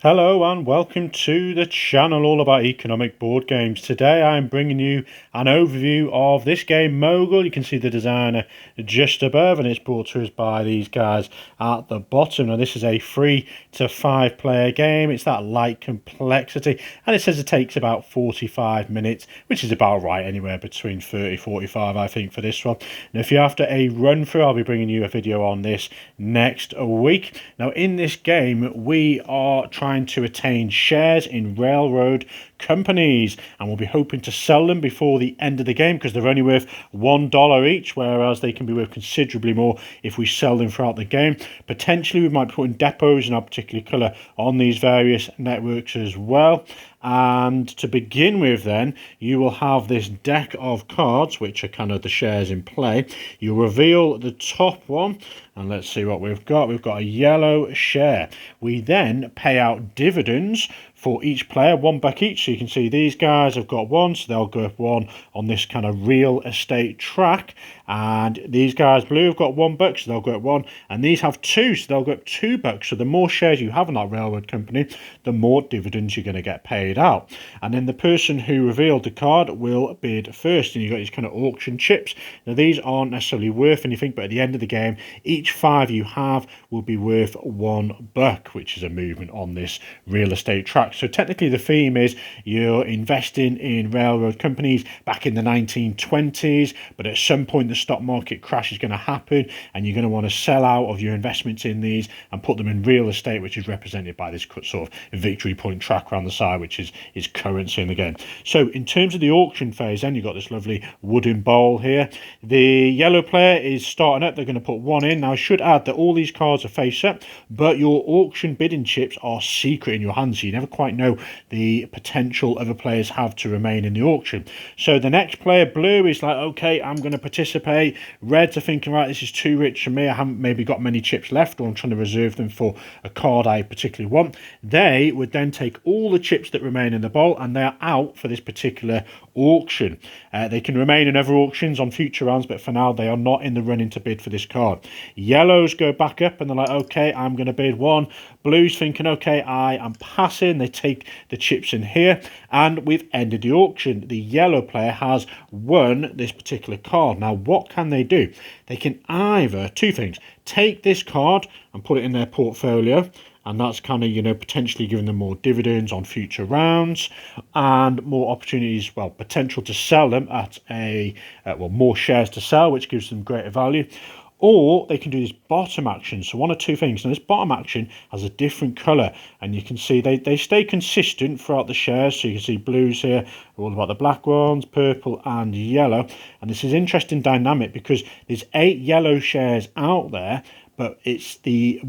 Hello and welcome to the channel all about economic board games. Today I'm bringing you an overview of this game, Mogul. You can see the designer just above, and it's brought to us by these guys at the bottom. Now this is a 3 to 5 player game. It's that light complexity, and it says it takes about 45 minutes, which is about right, anywhere between 30-45 I think for this one. Now if you're after a run through, I'll be bringing you a video on this next week. Now in this game we are trying to attain shares in railroad companies, and we'll be hoping to sell them before the end of the game because they're only worth $1 each, whereas they can be worth considerably more if we sell them throughout the game. Potentially we might be putting depots in our particular colour on these various networks as well. And to begin with, then you will have this deck of cards, which are kind of the shares in play. You reveal the top one, and let's see what we've got. We've got a yellow share. We then pay out dividends for each player, $1 each. So you can see these guys have got one, so they'll go up one on this kind of real estate track. And these guys blue have got $1, so they'll go up one. And these have two, so they'll go up $2. So the more shares you have in that railroad company, the more dividends you're going to get paid out. And then the person who revealed the card will bid first. And you've got these kind of auction chips. Now these aren't necessarily worth anything, but at the end of the game, each 5 you have will be worth $1, which is a movement on this real estate track. So technically the theme is you're investing in railroad companies back in the 1920s, but at some point the stock market crash is going to happen and you're going to want to sell out of your investments in these and put them in real estate, which is represented by this sort of victory point track around the side, which is currency in the game. So in terms of the auction phase, then you've got this lovely wooden bowl here. The yellow player is starting up. They're going to put one in. Now I should add that all these cards are face up, but your auction bidding chips are secret in your hands, so you never quite know the potential other players have to remain in the auction. So the next player, blue, is like, okay, I'm going to participate. Reds are thinking, right, this is too rich for me. I haven't maybe got many chips left, or I'm trying to reserve them for a card I particularly want. They would then take all the chips that remain in the bowl, and they're out for this particular auction. They can remain in other auctions on future rounds, but for now they are not in the running to bid for this card. Yellows go back up and they're like, okay, I'm going to bid one. Blues thinking, okay, I am passing. They take the chips in here, and we've ended the auction. The yellow player has won this particular card. Now what can they do? They can either, two things, take this card and put it in their portfolio, and that's kind of, potentially giving them more dividends on future rounds and more opportunities, well, potential to sell them at more shares to sell, which gives them greater value. Or they can do this bottom action. So one or two things. Now this bottom action has a different colour, and you can see they stay consistent throughout the shares. So you can see blues here are all about the black ones, purple and yellow. And this is interesting dynamic because there's 8 yellow shares out there, but it's the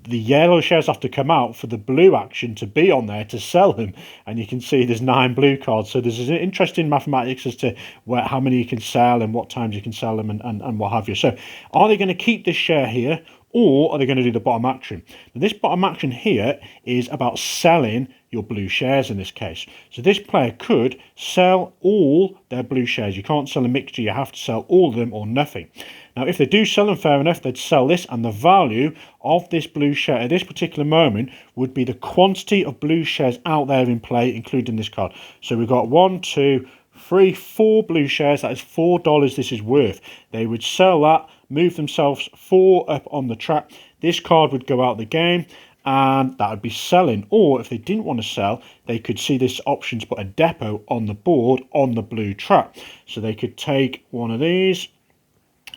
yellow shares have to come out for the blue action to be on there to sell them, and you can see there's 9 blue cards. So there's an interesting mathematics as to how many you can sell and what times you can sell them and what have you. So are they going to keep this share here, or are they going to do the bottom action? Now, this bottom action here is about selling your blue shares in this case. So this player could sell all their blue shares. You can't sell a mixture, you have to sell all of them or nothing. Now if they do sell them, fair enough, they'd sell this, and the value of this blue share at this particular moment would be the quantity of blue shares out there in play, including this card. So we've got 1, 2, 3, 4 blue shares. That is $4 this is worth. They would sell that, move themselves 4 up on the track. This card would go out the game, and that would be selling. Or if they didn't want to sell, they could see this option to put a depot on the board on the blue track. So they could take one of these,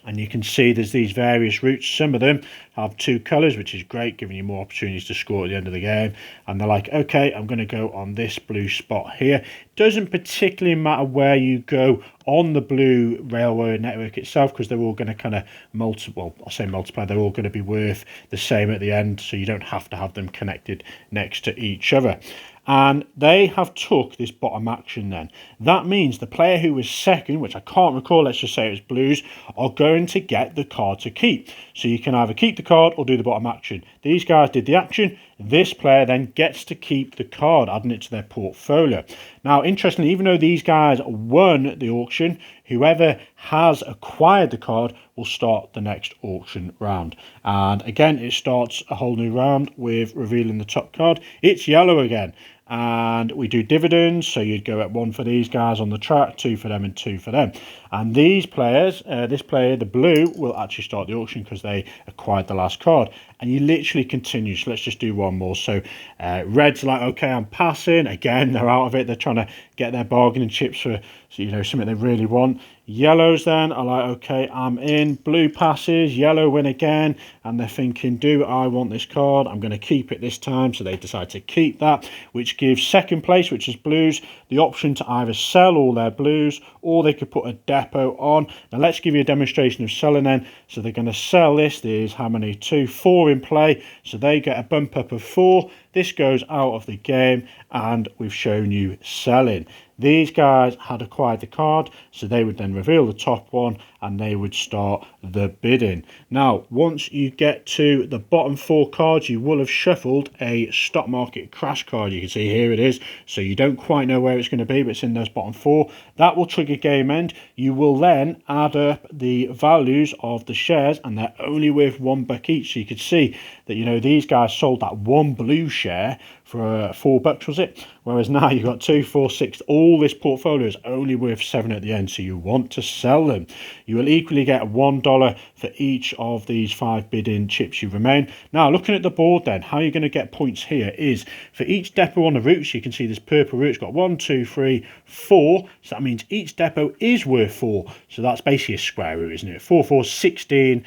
and you can see there's these various routes. Some of them have 2 colours, which is great, giving you more opportunities to score at the end of the game. And they're like, okay, I'm going to go on this blue spot here. Doesn't particularly matter where you go on the blue railroad network itself, because they're all going to kind of multiply. They're all going to be worth the same at the end, so you don't have to have them connected next to each other. And they have took this bottom action then. That means the player who was second, which I can't recall, let's just say it was blues, are going to get the card to keep. So you can either keep the card or do the bottom action. These guys did the action. This player then gets to keep the card, adding it to their portfolio. Now, interestingly, even though these guys won the auction, whoever has acquired the card will start the next auction round. And again, it starts a whole new round with revealing the top card. It's yellow again. And we do dividends, so you'd go at 1 for these guys on the track, 2 for them and 2 for them. And these players, this player, the blue, will actually start the auction because they acquired the last card. And you literally continue. So let's just do one more. So red's like, okay, I'm passing. Again, they're out of it. They're trying to get their bargaining chips for, you know, something they really want. Yellows then are like, okay, I'm in. Blue passes, yellow win again, and they're thinking, do I want this card? I'm going to keep it this time, so they decide to keep that, which gives second place, which is blues, the option to either sell all their blues or they could put a depot on. Now let's give you a demonstration of selling then. So they're going to sell this. There's how many? 2, 4 in play, so they get a bump up of 4. This goes out of the game, and we've shown you selling. These guys had acquired the card, so they would then reveal the top one and they would start the bidding. Now, once you get to the bottom 4 cards, you will have shuffled a stock market crash card. You can see here it is, so you don't quite know where it's going to be, but it's in those bottom 4. That will trigger game end. You will then add up the values of the shares, and they're only worth $1 each. So you could see that, you know, these guys sold that one blue share for $4, was it? Whereas now you've got 2, 4, 6. All this portfolio is only worth 7 at the end, so you want to sell them. You will equally get $1 for each of these 5 bidding chips you remain. Now, looking at the board then, how you're going to get points here is for each depot on the routes. You can see this purple route's got 1, 2, 3, 4. So that means each depot is worth 4. So that's basically a square root, isn't it? 4, 4, $16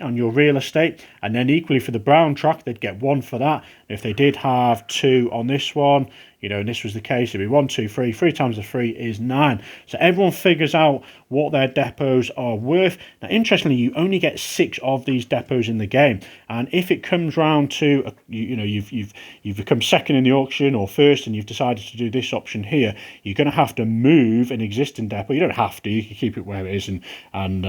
on your real estate. And then equally for the brown track, they'd get 1 for that. If they did have 2 on this one, you know, and this was the case, it'd be 1, 2, 3. 3 times the 3 is 9. So everyone figures out what their depots are worth. Now, interestingly, you only get 6 of these depots in the game, and if it comes round to you've become second in the auction or first, and you've decided to do this option here, you're going to have to move an existing depot. You don't have to; you can keep it where it is and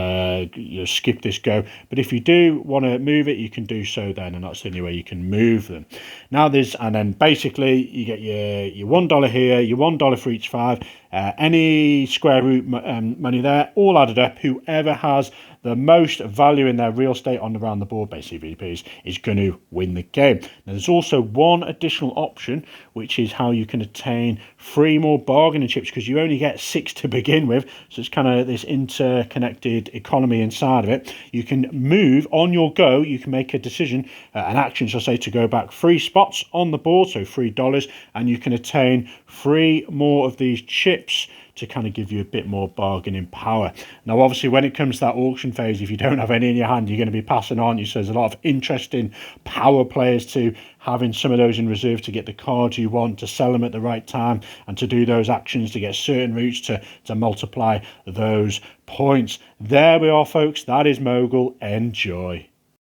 you know, skip this go. But if you do want to move it, you can do so then, and that's the only way you can move them. Now and then basically you get your $1 here, your $1 for each 5. Any square root money there, all added up. Whoever has the most value in their real estate around the board, basically VPs, is going to win the game. Now, there's also one additional option, which is how you can attain 3 more bargaining chips, because you only get 6 to begin with. So it's kind of this interconnected economy inside of it. You can move on your go. You can make a decision, an action, shall I say, to go back 3 spots on the board, so $3, and you can attain 3 more of these chips to kind of give you a bit more bargaining power. Now, obviously, when it comes to that auction phase, if you don't have any in your hand, you're going to be passing on. So there's a lot of interesting power players to having some of those in reserve to get the cards you want, to sell them at the right time, and to do those actions to get certain routes to multiply those points. There we are, folks. That is Mogul. Enjoy.